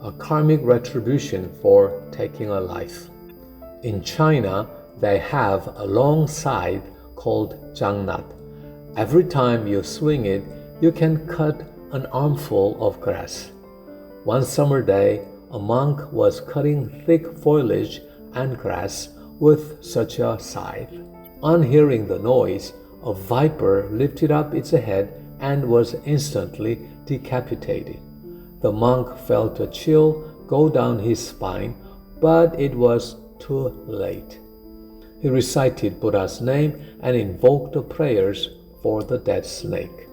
A karmic retribution for taking a life. In China, they have a long scythe called jangnat. Every time you swing it, you can cut an armful of grass. One summer day, a monk was cutting thick foliage and grass with such a scythe. On hearing the noise, a viper lifted up its head and was instantly decapitated. The monk felt a chill go down his spine, but it was too late. He recited Buddha's name and invoked the prayers for the dead snake.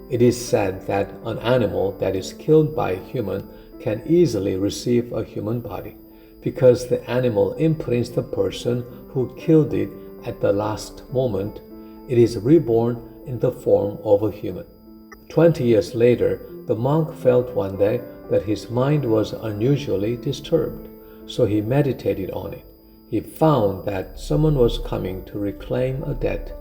It is said that an animal that is killed by a human can easily receive a human body because the animal imprints the person who killed it at the last moment. It is reborn in the form of a human. 20 years later, the monk felt one day that his mind was unusually disturbed, so he meditated on it. He found that someone was coming to reclaim a debt.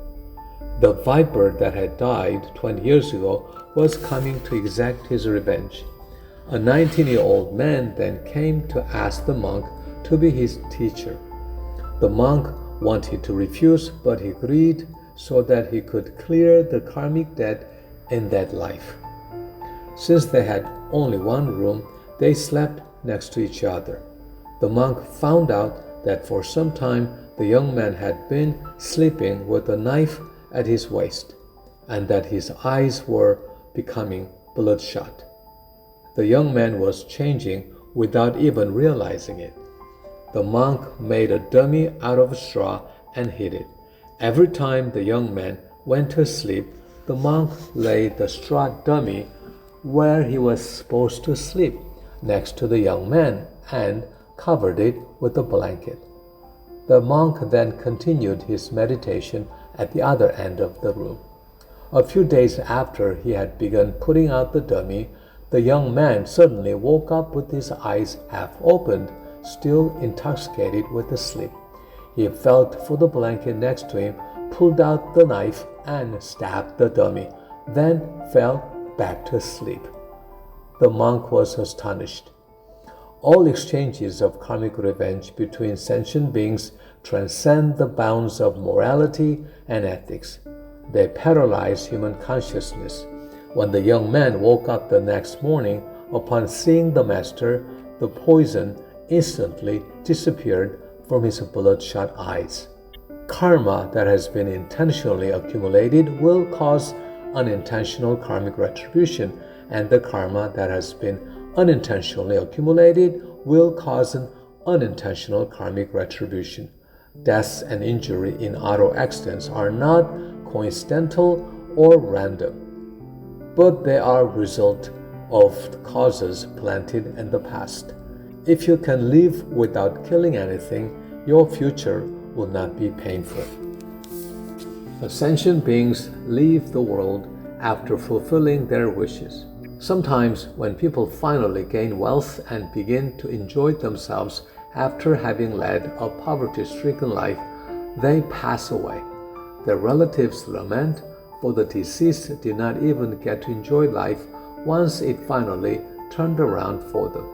The viper that had died 20 years ago was coming to exact his revenge. A 19-year-old man then came to ask the monk to be his teacher. The monk wanted to refuse, but he agreed so that he could clear the karmic debt in that life. Since they had only one room, they slept next to each other. The monk found out that for some time the young man had been sleeping with a knife at his waist, and that his eyes were becoming bloodshot. The young man was changing without even realizing it. The monk made a dummy out of straw and hid it. Every time the young man went to sleep, the monk laid the straw dummy where he was supposed to sleep, next to the young man, and covered it with a blanket. The monk then continued his meditation at the other end of the room. A few days after he had begun putting out the dummy, the young man suddenly woke up with his eyes half opened, still intoxicated with the sleep. He felt for the blanket next to him, pulled out the knife, and stabbed the dummy, then fell back to sleep. The monk was astonished. All exchanges of karmic revenge between sentient beings transcend the bounds of morality and ethics. They paralyze human consciousness. When the young man woke up the next morning, upon seeing the master, the poison instantly disappeared from his bloodshot eyes. Karma that has been intentionally accumulated will cause unintentional karmic retribution, and the karma that has been unintentionally accumulated will cause an unintentional karmic retribution. Deaths and injury in auto accidents are not coincidental or random, but they are a result of causes planted in the past. If you can live without killing anything, your future will not be painful. Sentient beings leave the world after fulfilling their wishes. Sometimes, when people finally gain wealth and begin to enjoy themselves after having led a poverty-stricken life, they pass away. Their relatives lament, for the deceased did not even get to enjoy life once it finally turned around for them.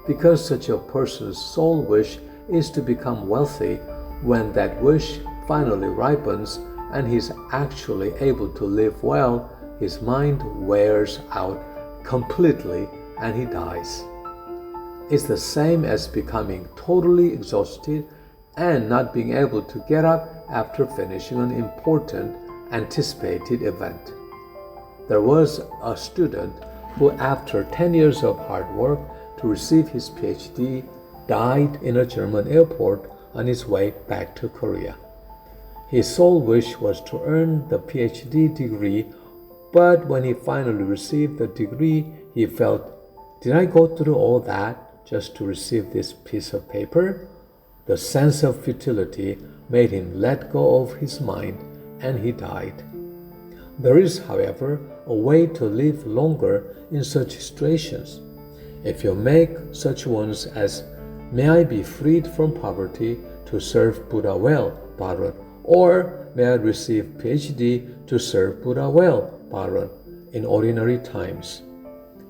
Because such a person's sole wish is to become wealthy, when that wish finally ripens and he is actually able to live well, his mind wears out completely and he dies. It's the same as becoming totally exhausted and not being able to get up after finishing an important anticipated event. There was a student who, after 10 years of hard work to receive his PhD, died in a German airport on his way back to Korea. His sole wish was to earn the PhD degree, but when he finally received the degree, he felt, "Did I go through all that just to receive this piece of paper?" The sense of futility made him let go of his mind, and he died. There is, however, a way to live longer in such situations. If you make such ones as, "May I be freed from poverty to serve Buddha well, Bharat," or "May I receive PhD to serve Buddha well, Bharat," in ordinary times.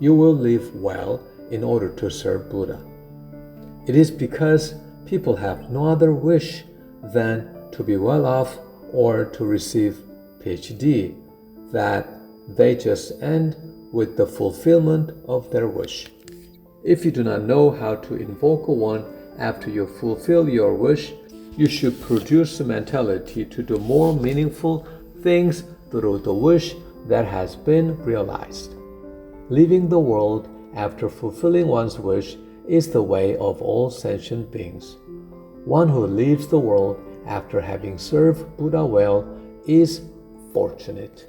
you will live well in order to serve Buddha. It is because people have no other wish than to be well off or to receive PhD that they just end with the fulfillment of their wish. If you do not know how to invoke one after you fulfill your wish, you should produce the mentality to do more meaningful things through the wish that has been realized. Leaving the world after fulfilling one's wish is the way of all sentient beings. One who leaves the world after having served Buddha well is fortunate.